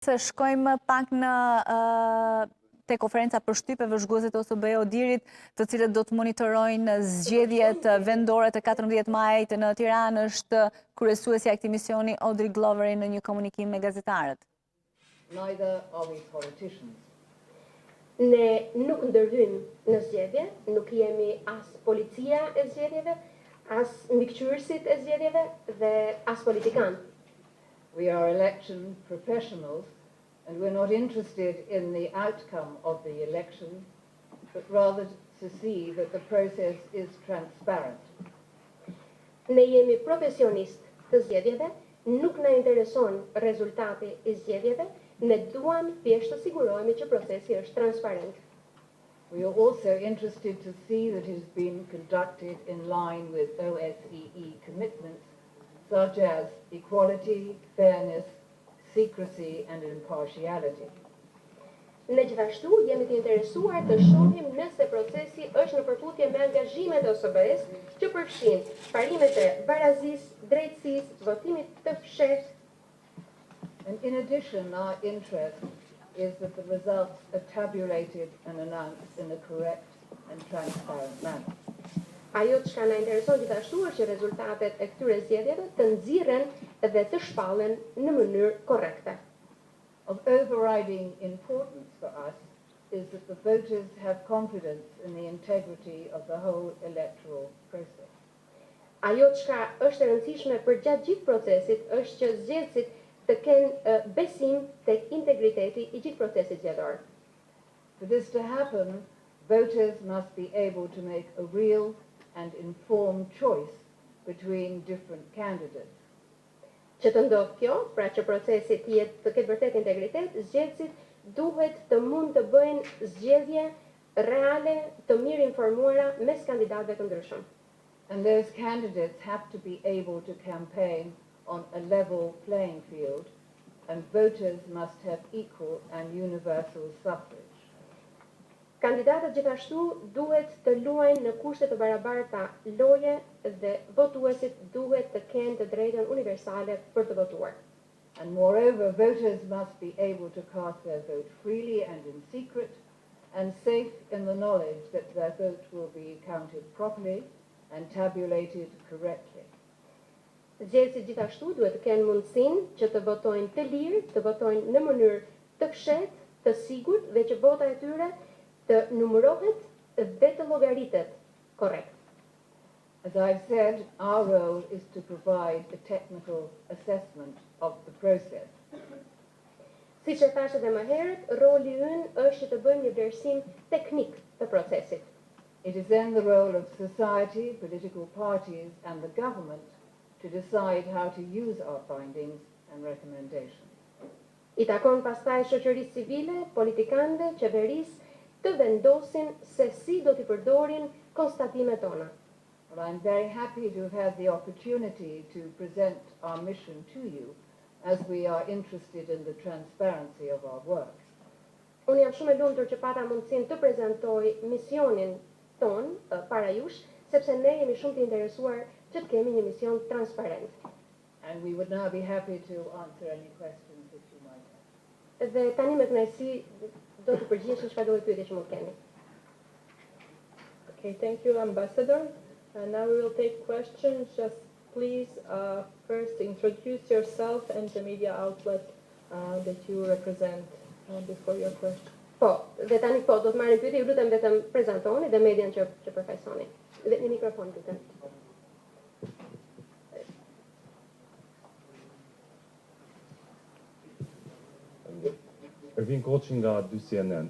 Se shkojmë pak në te konferenca për shtypeve zhguesit ose ODIHR-it, të cilët do të monitorojnë zgjedhjet vendore të 14 majit në Tiranë, është kryesuesja e këtij misioni Audrey Glover në një komunikim me gazetarët. Neither are we politicians. Ne nuk ndërhyjmë në zgjedhje, nuk jemi as policia e zgjedhjeve, as mbikëqyrësit e zgjedhjeve dhe as politikan. We are election professionals, and we're not interested in the outcome of the election, but rather to see that the process is transparent. Ne jemi profesionistë të zgjedhjeve, nuk na intereson rezultati i zgjedhjeve, ne duam thjesht të sigurohemi që procesi është transparent. We are also interested to see that it has been conducted in line with OSCE commitments such as equality, fairness, secrecy and impartiality. Ne gjithashtu jemi të interesuar të shohim nëse procesi është në përputhje me angazhimet e OSBE-s që përfshin parimet e barazisë, drejtësisë, votimit të fshehtë. And in addition, our interest is that the results are tabulated and announced in a correct and transparent manner. Ajo që na intereson gjithashtu është që rezultatet e këtyre zgjedhjeve të nxirren dhe të shpallen në mënyrë korrekte. Of overriding importance for us is that the voters have confidence in the integrity of the whole electoral process. Ajo që është e rëndësishme për gjatë gjithë procesit është që zgjedhësit të kenë besim tek integriteti i gjithë procesit zgjedhor. For this to happen, voters must be able to make a real and informed choice between different candidates. Që të ndodhë kjo, pra që procesi të ketë vërtet integritet, zgjedhësit duhet të mund të bëjnë zgjedhje reale, të mirë informuara mes kandidatëve të ndryshëm. And those candidates have to be able to campaign on a level playing field, and voters must have equal and universal suffrage. Kandidatët gjithashtu duhet të luajnë në kushte të barabarta loje dhe votuesit duhet të kenë të drejtën universale për të votuar. And moreover, voters must be able to cast their vote freely and in secret, and safe in the knowledge that their vote will be counted properly and tabulated correctly. Zgjedhësit gjithashtu duhet të kenë mundësinë që të votojnë të lirë, të votojnë në mënyrë të fshehtë, të sigurt dhe që vota e tyre të numërohet dhe të llogaritet korrekt. As I've said, our role is to provide a technical assessment of the process. Siç e thash edhe më herët, roli ynë është të bëjmë një vlerësim teknik të procesit. It is then the role of society, political parties and the government to decide how to use our findings and recommendations. I takon pastaj shoqërisë civile, politikanëve, qeverisë të vendosin se si do t'i përdorin konstatimet tona. Well, I'm very happy to have had the opportunity to present our mission to you as we are interested in the transparency of our work. Unë jam shumë e lumtur që pata mundësinë të prezantoj misionin ton para jush, sepse ne jemi shumë të interesuar që të kemi një mision transparent. And we would now be happy to answer any questions that you might have. Dhe tani me kënaqësi do të përgjigjesh çfarëdo pyetje që mund të keni. Okay, thank you, Ambassador. Now we will take questions. Just please first introduce yourself and the media outlet that you represent before your question. Po, dhe tani do të marrim pyetje, ju lutem vetëm prezantoni dhe median që përfaqësoni. Dhe në mikrofon lutem. Ervin Koçi nga 2 CNN.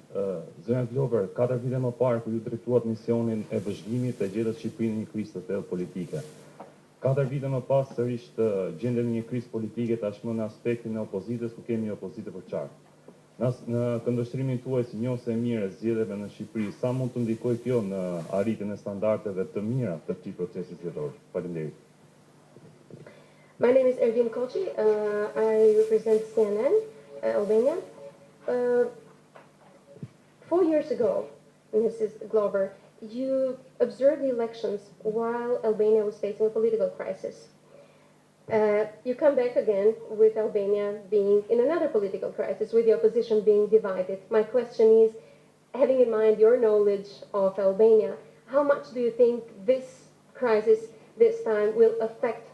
Zënja Glover, 4 vite më parë kur ju drejtuat misionin e vëzhgimit e gjetët Shqipërinë në një krizë të thellë politike. 4 vite më pas sërish të gjenden në një krizë politike tashmë në aspektin e opozitës, ku kemi një opozitë për qartë. Në këndvështrimin tuaj si njohës e mirë e zgjedhjeve në Shqipëri, sa mund të ndikojë kjo në arritjen e standardeve të mira të këtij procesi zgjedhor? Faleminderit. My name is Ervin Koçi. I represent CNN Albania. 4 years ago, Mrs. Glover, you observed the elections while Albania was facing a political crisis. You come back again with Albania being in another political crisis, with the opposition being divided. My question is, having in mind your knowledge of Albania, how much do you think this crisis this time will affect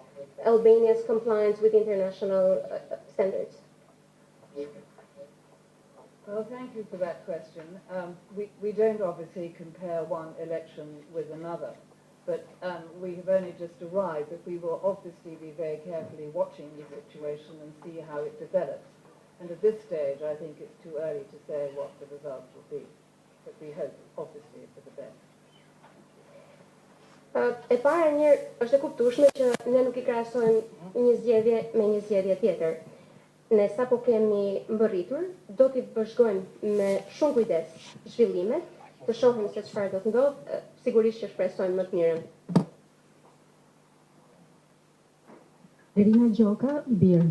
Albania's compliance with international standards? Well, thank you for that question. We don't obviously compare one election with another, but we have only just arrived, but we will obviously be very carefully watching the situation and see how it develops. And at this stage, I think it's too early to say what the results will be, but we hope, obviously, for the best. E para njërë, është e kuptueshme që ne nuk I krahasojmë një zgjedhje me një zgjedhje tjetër. Ne sapo kemi mbërritur, do t'i vëzhgojmë me shumë kujdes zhvillimet, të shohim se çfarë do të ndodhë, sigurisht që shpresojmë më të mirën. Irina Gjoka, BIR.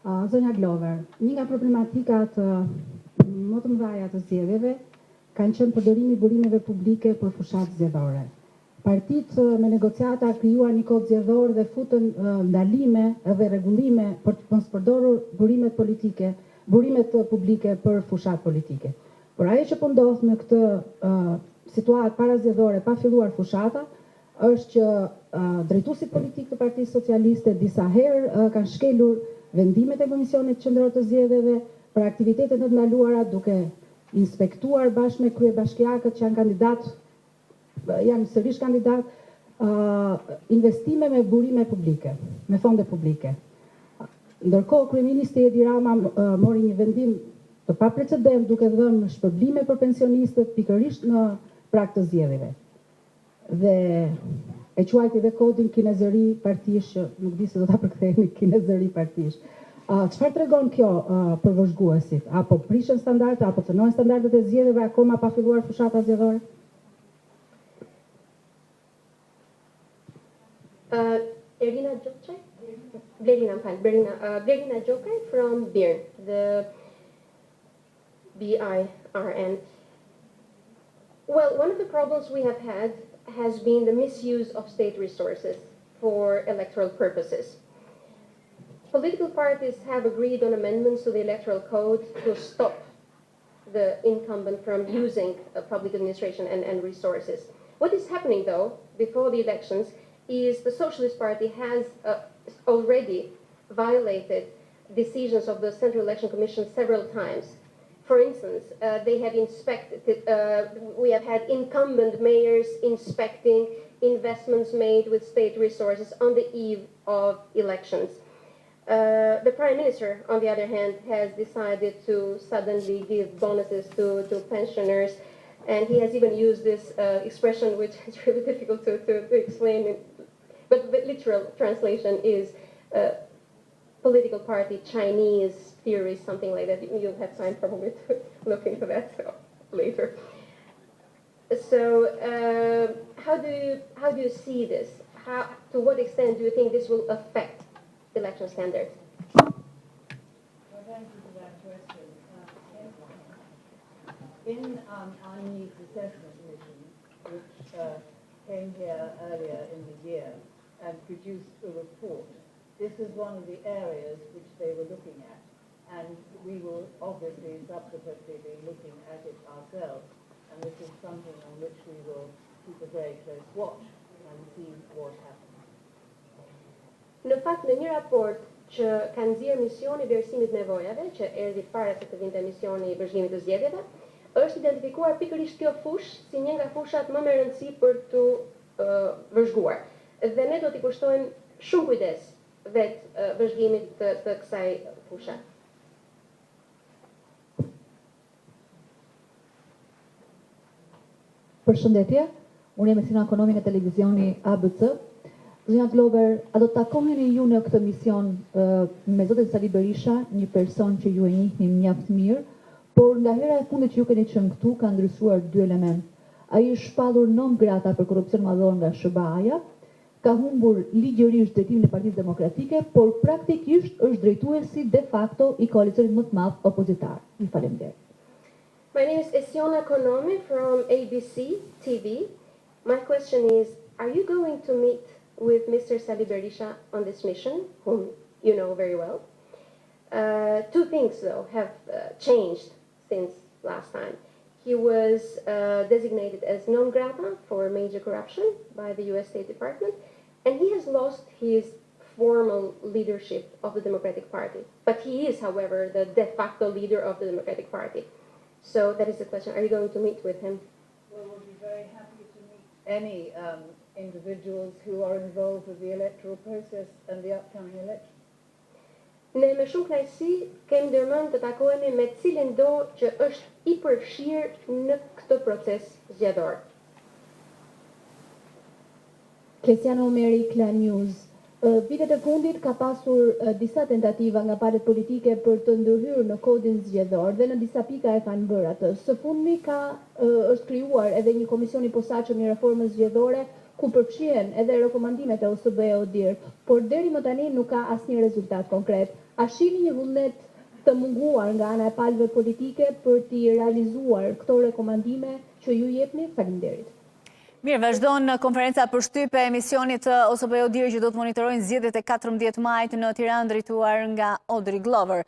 Zonja Glover, një nga problematikat më të mëdha të zgjedhjeve kanë qenë përdorimi I burimeve publike për fushat zgjedhore. Partitë me negociata krijuan një kod zgjedhor dhe futën ndalime dhe rregullime për të mos përdorur burimet publike për fushat politike. Por ajo që po ndodh në këtë situatë parazgjedhore pa filluar fushata është që drejtuesit politik të Partisë Socialiste disa herë kanë shkelur vendimet e Komisionit Qendror të Zgjedhjeve për aktivitetet të ndaluara duke inspektuar bashkë me kryebashkiakët që janë kandidat janë sërish kandidat investime me burime publike, me fonde publike. Ndërkohë, Kryeministri Edi Rama mori një vendim të paprecedent duke dhënë shpërblime për pensionistët pikërisht në prag të zgjedhjeve. Dhe e quajti dhe kodin kinezëri partish, nuk di se do ta përkthehemi kinezëri partish. Çfarë tregon kjo për vëzhguesit? Apo prishën standardet, apo cënojnë standardet e zgjedhjeve akoma pa filluar fushata zgjedhore? Irina Gjokaj? Blerina Gjokaj from BIR, the BIRN. Well, one of the problems we have had has been the misuse of state resources for electoral purposes. Political parties have agreed on amendments to the electoral code to stop the incumbent from using public administration and resources. What is happening, though, before the elections is the Socialist Party has already violated decisions of the Central Election Commission several times. For instance, they have inspected, we have had incumbent mayors inspecting investments made with state resources on the eve of elections. The Prime Minister, on the other hand, has decided to suddenly give bonuses to pensioners, and he has even used this expression, which is really difficult to explain, but the literal translation is political party Chinese theory, something like that. You'll have time probably to look into that later. So how do you see this? To what extent do you think this will affect election standards? Well, thank you for that question. In our needs assessment mission, which came here earlier in the year and produced a report, this is one of the areas which they were looking at, and we will obviously subsequently be looking at it ourselves, and this is something on which we will keep a very close watch and see what happens. Në fakt, në një raport që ka nxjerrë misioni vlerësimit nevojave, që erdhi para se të vinte misioni I vëzhgimit të zgjedhjeve, është identifikuar pikërisht kjo fushë si një nga fushat më me rëndësi për të vëzhguar. Dhe ne do t'i kushtojmë shumë kujdes vetë vëzhgimit të kësaj fushe. Përshëndetje, unë jam Mesina Ekonomi nga televizioni ABC. Zonja Glover, a do të takoheni ju në këtë mision me zotin Sali Berisha, një person që ju e njihni mjaft mirë, por nga hera e fundit që ju keni qenë këtu ka ndryshuar dy element. Ai është shpallur non grata për korrupsion madhor nga SBA-ja, ka humbur ligjërisht drejtimin e Partisë Demokratike, por praktikisht është drejtuesi de facto I koalicionit më të madh opozitar. Ju faleminderit. My name is Esiona Konomi from ABC TV. My question is, are you going to meet with Mr. Sali Berisha on this mission, whom you know very well. Two things, though, have changed since last time. He was designated as non grata for major corruption by the US State Department, and he has lost his formal leadership of the Democratic Party. But he is, however, the de facto leader of the Democratic Party. So that is the question. Are you going to meet with him? Well, we'll be very happy to meet any individuals who are involved with the electoral process and the upcoming election. Ne me shumë kënaqësi kemi ndërmend të takohemi me cilin do që është i përfshirë në këtë proces zgjedhor. Cristiano Omeri, Klan News. Vitet e fundit ka pasur disa tentativa nga palët politike për të ndërhyrë në kodin zgjedhor dhe në disa pika e kanë bërë atë. Së fundmi është krijuar edhe një komision i posaçëm i reformës zgjedhore ku përfshihen edhe rekomandimet e ODIHR, por deri më tani nuk ka asnjë rezultat konkret. A shihni një vullnet të munguar nga ana e palëve politike për t'i realizuar këto rekomandime që ju jepni? Faleminderit. Mirë, vazhdon konferenca për shtype e misionit të ODIHR që do të monitorojnë zgjedhjet e 14 majit në Tiranë, drejtuar nga Audrey Glover.